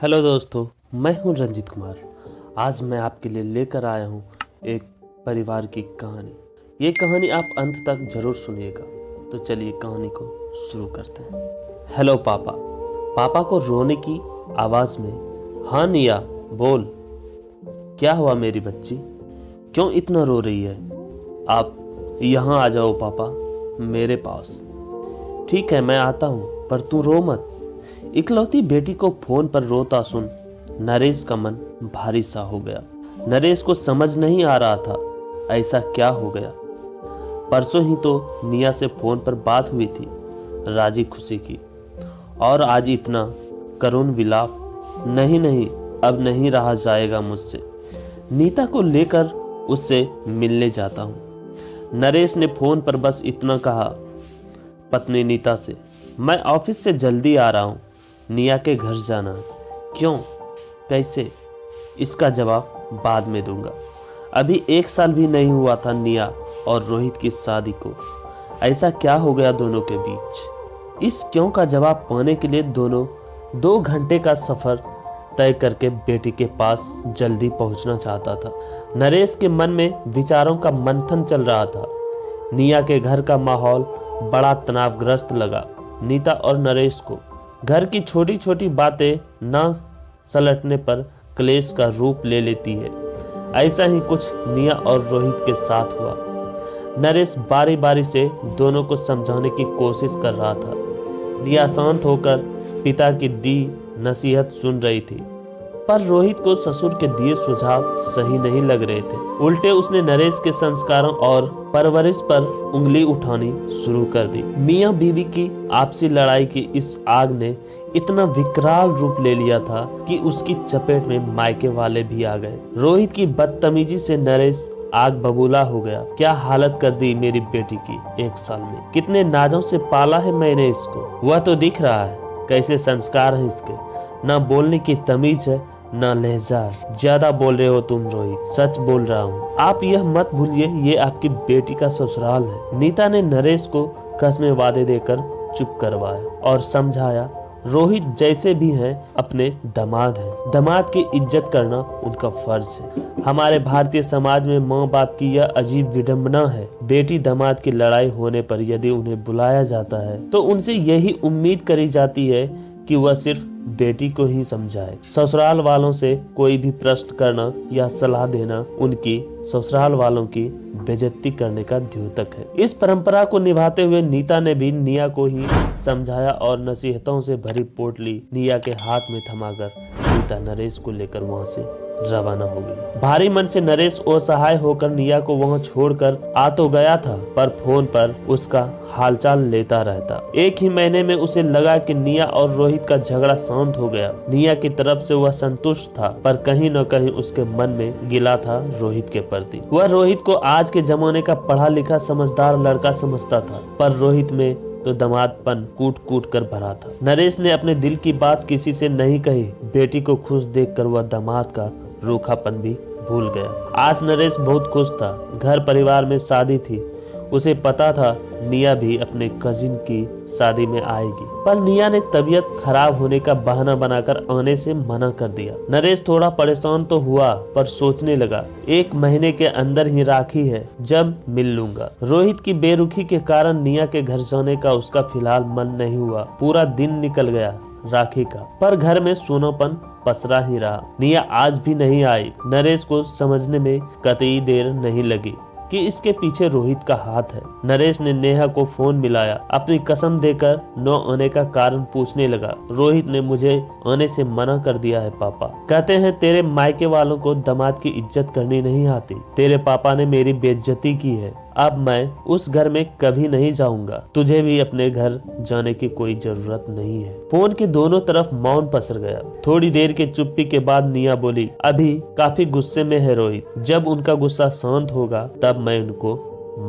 Hello दोस्तों, मैं हूं रंजित कुमार। आज मैं आपके लिए लेकर आया हूं एक परिवार की कहानी। ये कहानी आप अंत तक जरूर सुनिएगा। तो चलिए कहानी को शुरू करते हैं। हेलो पापा। पापा को रोने की आवाज़ में, हाँ निया बोल। क्या हुआ मेरी बच्ची, क्यों इतना रो रही है? आप यहाँ आ जाओ पापा, मेरे पास। ठीक है मैं आता हूँ, पर तू रो मत। इकलौती बेटी को फोन पर रोता सुन नरेश का मन भारी सा हो गया। नरेश को समझ नहीं आ रहा था ऐसा क्या हो गया। परसों ही तो निया से फोन पर बात हुई थी राजी खुशी की, और आज इतना करुण विलाप। नहीं, अब नहीं रहा जाएगा मुझसे। नीता को लेकर उससे मिलने जाता हूँ। नरेश ने फोन पर बस इतना कहा पत्नी नीता से, मैं ऑफिस से जल्दी आ रहा हूँ, निया के घर जाना। क्यों, कैसे? इसका जवाब बाद में दूंगा। अभी 1 साल भी नहीं हुआ था निया और रोहित की शादी को। ऐसा क्या हो गया दोनों के बीच? इस क्यों का जवाब पाने के लिए दोनों 2 घंटे का सफर तय करके बेटी के पास जल्दी पहुंचना चाहता था। नरेश के मन में विचारों का मंथन चल रहा था। निया के घर का माहौल बड़ा तनावग्रस्त लगा नीता और नरेश को। घर की छोटी छोटी बातें ना सलटने पर क्लेश का रूप ले लेती है। ऐसा ही कुछ निया और रोहित के साथ हुआ। नरेश बारी बारी से दोनों को समझाने की कोशिश कर रहा था। निया शांत होकर पिता की दी नसीहत सुन रही थी, पर रोहित को ससुर के दिए सुझाव सही नहीं लग रहे थे। उल्टे उसने नरेश के संस्कारों और परवरिश पर उंगली उठानी शुरू कर दी। मियाँ बीवी की आपसी लड़ाई की इस आग ने इतना विकराल रूप ले लिया था कि उसकी चपेट में मायके वाले भी आ गए। रोहित की बदतमीजी से नरेश आग बबूला हो गया। क्या हालत कर दी मेरी बेटी की 1 साल में। कितने नाजों से पाला है मैंने इसको, वह तो दिख रहा है। कैसे संस्कार है इसके, ना बोलने की तमीज है ना लहजा। ज्यादा बोल रहे हो तुम रोहित, सच बोल रहा हूँ। आप यह मत भूलिए ये आपकी बेटी का ससुराल है। नीता ने नरेश को कसमें वादे देकर चुप करवाया और समझाया रोहित जैसे भी हैं अपने दामाद हैं। दामाद की इज्जत करना उनका फर्ज है। हमारे भारतीय समाज में माँ बाप की यह अजीब विडंबना है। बेटी दामाद की लड़ाई होने पर यदि उन्हें बुलाया जाता है तो उनसे यही उम्मीद करी जाती है कि वह सिर्फ बेटी को ही समझाए। ससुराल वालों से कोई भी प्रश्न करना या सलाह देना उनकी ससुराल वालों की बेइज्जती करने का द्योतक है। इस परंपरा को निभाते हुए नीता ने भी निया को ही समझाया और नसीहतों से भरी पोटली निया के हाथ में थमाकर नीता नरेश को लेकर वहां से रवाना हो गई। भारी मन से नरेश असहाय होकर निया को वहां छोड़कर आ तो गया था, पर फोन पर उसका हालचाल लेता रहता। 1 ही महीने में उसे लगा कि निया और रोहित का झगड़ा शांत हो गया। निया की तरफ से वह संतुष्ट था, पर कहीं न कहीं उसके मन में गिला था रोहित के प्रति। वह रोहित को आज के जमाने का पढ़ा लिखा समझदार लड़का समझता था, पर रोहित में तो दमादपन कूट कूट कर भरा था। नरेश ने अपने दिल की बात किसी से नहीं कही। बेटी को खुश देखकर वह दामाद का रूखापन भी भूल गया। आज नरेश बहुत खुश था। घर परिवार में शादी थी। उसे पता था निया भी अपने कजिन की शादी में आएगी, पर निया ने तबीयत खराब होने का बहाना बनाकर आने से मना कर दिया। नरेश थोड़ा परेशान तो हुआ, पर सोचने लगा 1 महीने के अंदर ही राखी है, जब मिल लूंगा। रोहित की बेरुखी के कारण निया के घर जाने का उसका फिलहाल मन नहीं हुआ। पूरा दिन निकल गया राखी का, पर घर में सूनापन पसरा ही रहा। निया आज भी नहीं आई। नरेश को समझने में कतई देर नहीं लगी कि इसके पीछे रोहित का हाथ है। नरेश ने नेहा को फोन मिलाया। अपनी कसम देकर न आने का कारण पूछने लगा। रोहित ने मुझे आने से मना कर दिया है पापा। कहते हैं तेरे मायके वालों को दामाद की इज्जत करनी नहीं आती। तेरे पापा ने मेरी बेइज्जती की है। अब मैं उस घर में कभी नहीं जाऊंगा। तुझे भी अपने घर जाने की कोई जरूरत नहीं है। फोन के दोनों तरफ मौन पसर गया। थोड़ी देर के चुप्पी के बाद निया बोली, अभी काफी गुस्से में है रोहित। जब उनका गुस्सा शांत होगा तब मैं उनको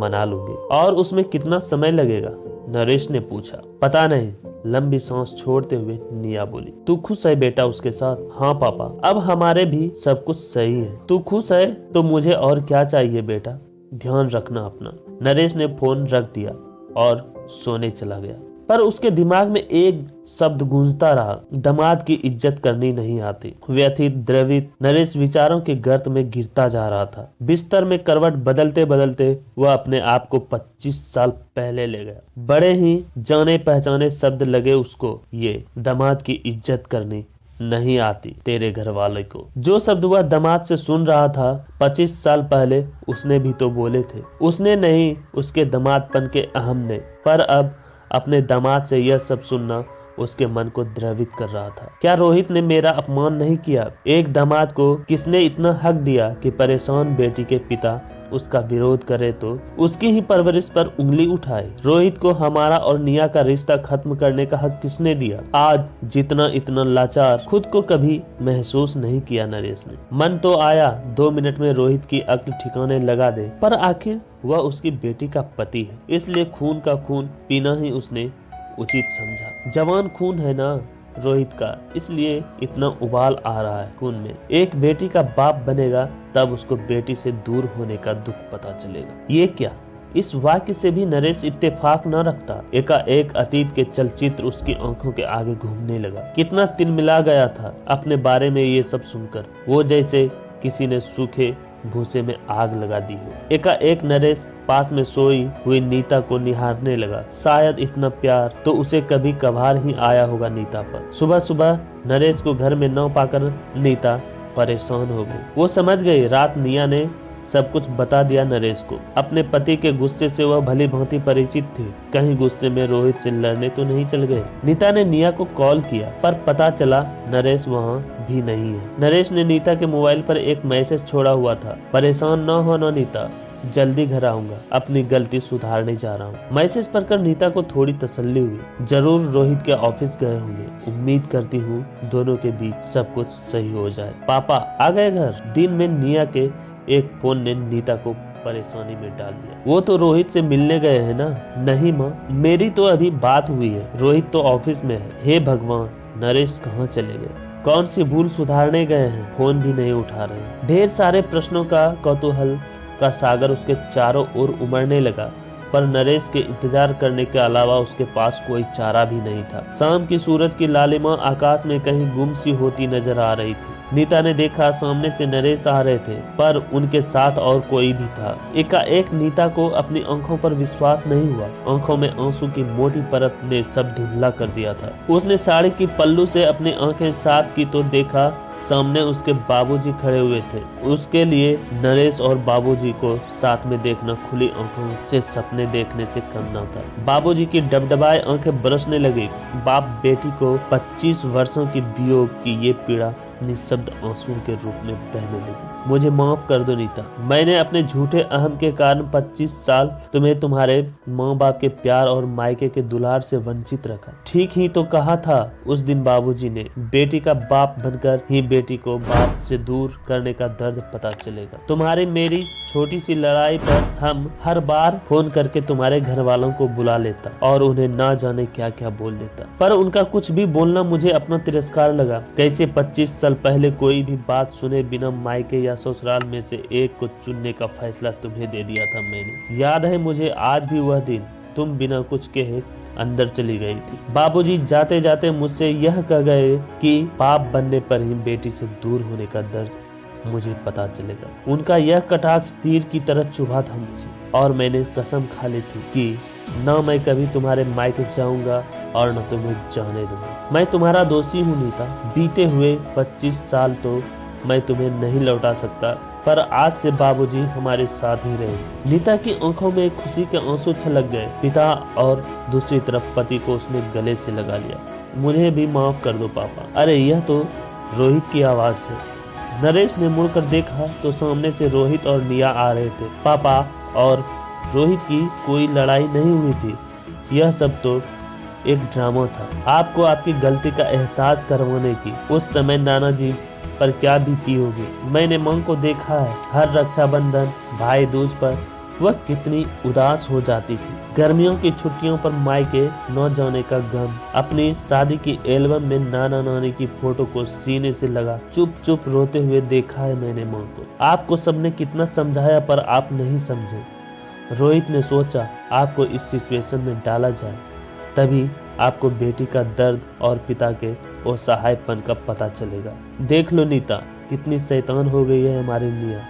मना लूंगी। और उसमें कितना समय लगेगा? नरेश ने पूछा। पता नहीं, लंबी सांस छोड़ते हुए निया बोली। तू खुश है बेटा उसके साथ? हाँ पापा, अब हमारे भी सब कुछ सही है। तू खुश है तो मुझे और क्या चाहिए बेटा। ध्यान रखना अपना। नरेश ने फोन रख दिया और सोने चला गया। पर उसके दिमाग में एक शब्द गूंजता रहा, दामाद की इज्जत करनी नहीं आती। व्यथित द्रवित नरेश विचारों के गर्त में गिरता जा रहा था। बिस्तर में करवट बदलते बदलते वह अपने आप को 25 साल पहले ले गया। बड़े ही जाने पहचाने शब्द लगे उसको, ये दामाद की इज्जत करनी नहीं आती तेरे घर वाले को। जो शब्द वह दामाद से सुन रहा था 25 साल पहले उसने भी तो बोले थे। उसने नहीं, उसके दामादपन के अहम ने। पर अब अपने दामाद से यह सब सुनना उसके मन को द्रवित कर रहा था। क्या रोहित ने मेरा अपमान नहीं किया? एक दामाद को किसने इतना हक दिया कि परेशान बेटी के पिता उसका विरोध करे तो उसकी ही परवरिश पर उंगली उठाए? रोहित को हमारा और निया का रिश्ता खत्म करने का हक किसने दिया? आज जितना इतना लाचार खुद को कभी महसूस नहीं किया नरेश ने। मन तो आया 2 मिनट में रोहित की अक्ल ठिकाने लगा दे, पर आखिर वह उसकी बेटी का पति है, इसलिए खून का खून पीना ही उसने उचित समझा। जवान खून है ना रोहित का, इसलिए इतना उबाल आ रहा है खून में। एक बेटी का बाप बनेगा तब उसको बेटी से दूर होने का दुख पता चलेगा। ये क्या? इस वाक्य से भी नरेश इत्तेफाक न रखता। एकाएक अतीत के चलचित्र उसकी आंखों के आगे घूमने लगा। कितना तिलमिला गया था अपने बारे में ये सब सुनकर, वो जैसे किसी ने सूखे भूसे में आग लगा दी हो। एकाएक नरेश पास में सोई हुई नीता को निहारने लगा। शायद इतना प्यार तो उसे कभी कभार ही आया होगा नीता पर। सुबह सुबह नरेश को घर में न पाकर नीता परेशान हो गई। वो समझ गई रात निया ने सब कुछ बता दिया नरेश को। अपने पति के गुस्से से वह भली भांति परिचित थी। कहीं गुस्से में रोहित से लड़ने तो नहीं चल गए। नीता ने निया को कॉल किया, पर पता चला नरेश वहाँ भी नहीं है। नरेश ने नीता के मोबाइल पर एक मैसेज छोड़ा हुआ था, परेशान न होना नीता, जल्दी घर आऊंगा, अपनी गलती सुधारने जा रहा हूँ। मैसेज पढ़कर नीता को थोड़ी तसल्ली हुई। जरूर रोहित के ऑफिस गए होंगे। उम्मीद करती हूँ दोनों के बीच सब कुछ सही हो जाए। पापा आ गए घर? दिन में निया के एक फोन ने नीता को परेशानी में डाल दिया। वो तो रोहित से मिलने गए हैं ना? नहीं माँ, मेरी तो अभी बात हुई है, रोहित तो ऑफिस में है। हे भगवान, नरेश कहाँ चले गए? कौन सी भूल सुधारने गए हैं? फोन भी नहीं उठा रहे। ढेर सारे प्रश्नों का कौतूहल का सागर उसके चारों ओर उमड़ने लगा, पर नरेश के इंतजार करने के अलावा उसके पास कोई चारा भी नहीं था। शाम की सूरज की लालिमा आकाश में कहीं गुम सी होती नजर आ रही थी। नीता ने देखा सामने से नरेश आ रहे थे, पर उनके साथ और कोई भी था। एकाएक नीता को अपनी आंखों पर विश्वास नहीं हुआ। आंखों में आंसू की मोटी परत ने सब धुंधला कर दिया था। उसने साड़ी की पल्लू से अपनी आंखें साफ की तो देखा सामने उसके बाबूजी खड़े हुए थे। उसके लिए नरेश और बाबूजी को साथ में देखना खुली आंखों से सपने देखने से कम न था। बाबूजी की डबडबाए आंखें बरसने लगी। बाप बेटी को 25 वर्षों की वियोग की ये पीड़ा निःशब्द आंसुओं के रूप में बहने लगी। मुझे माफ कर दो नीता, मैंने अपने झूठे अहम के कारण 25 साल तुम्हें तुम्हारे माँ बाप के प्यार और मायके के दुलार से वंचित रखा। ठीक ही तो कहा था उस दिन बाबूजी ने, बेटी का बाप बनकर ही बेटी को बाप से दूर करने का दर्द पता चलेगा। तुम्हारी मेरी छोटी सी लड़ाई पर हम हर बार फोन करके तुम्हारे घर वालों को बुला लेता और उन्हें ना जाने क्या क्या बोल देता, पर उनका कुछ भी बोलना मुझे अपना तिरस्कार लगा। कैसे 25 साल पहले कोई भी बात सुने बिना मायके या ससुराल में से एक को चुनने का फैसला तुम्हें दे दिया था मैंने। याद है मुझे आज भी वह दिन, तुम बिना कुछ कहे अंदर चली गई थी। बाबूजी जाते जाते मुझसे यह कह गए कि बाप बनने पर ही बेटी से दूर होने का दर्द मुझे पता चलेगा। उनका यह कटाक्ष तीर की तरह चुभा था मुझे, और मैंने कसम खा ली थी कि न मैं कभी तुम्हारे मायके जाऊंगा और न तुम्हें जाने दूंगा। मैं तुम्हारा दोषी हूँ नीता। बीते हुए 25 साल तो मैं तुम्हें नहीं लौटा सकता, पर आज से बाबूजी हमारे साथ ही रहे। नीता की आंखों में खुशी के आंसू छलक गए। पिता और दूसरी तरफ पति को उसने गले से लगा लिया। मुझे भी माफ कर दो पापा। अरे यह तो रोहित की आवाज है। नरेश ने मुड़कर देखा तो सामने से रोहित और निया आ रहे थे। पापा और रोहित की कोई लड़ाई नहीं हुई थी, यह सब तो एक ड्रामा था, आपको आपकी गलती का एहसास करवाने की। उस समय नाना जी पर क्या बीती होगी। मैंने मां को देखा है, हर रक्षाबंधन भाई दूज पर वह कितनी उदास हो जाती थी। गर्मियों की छुट्टियों पर मायके न जाने का गम। अपनी शादी की एल्बम में नाना नानी की फोटो को सीने से लगा चुप चुप रोते हुए देखा है मैंने मां को। आपको सबने कितना समझाया पर आप नहीं समझे। रोहित ने सोचा आपको इस सिचुएशन में डाला जाए, तभी आपको बेटी का दर्द और पिता के असहायपन का पता चलेगा। देख लो नीता, कितनी शैतान हो गई है हमारी निया।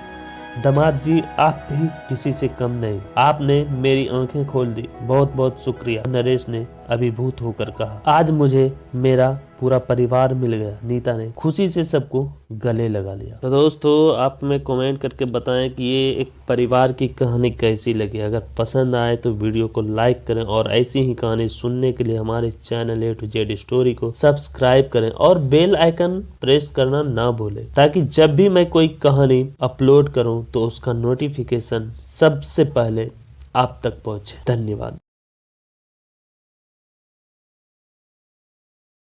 दामाद जी, आप भी किसी से कम नहीं, आपने मेरी आंखें खोल दी। बहुत बहुत शुक्रिया, नरेश ने अभिभूत होकर कहा। आज मुझे मेरा पूरा परिवार मिल गया। नीता ने खुशी से सबको गले लगा लिया। तो दोस्तों, आप में कमेंट करके बताएं कि ये एक परिवार की कहानी कैसी लगी। अगर पसंद आए तो वीडियो को लाइक करें और ऐसी ही कहानी सुनने के लिए हमारे channel A to Z story को सब्सक्राइब करें और बेल आइकन प्रेस करना ना भूलें, ताकि जब भी मैं कोई कहानी अपलोड करूं तो उसका नोटिफिकेशन सबसे पहले आप तक पहुंचे। धन्यवाद।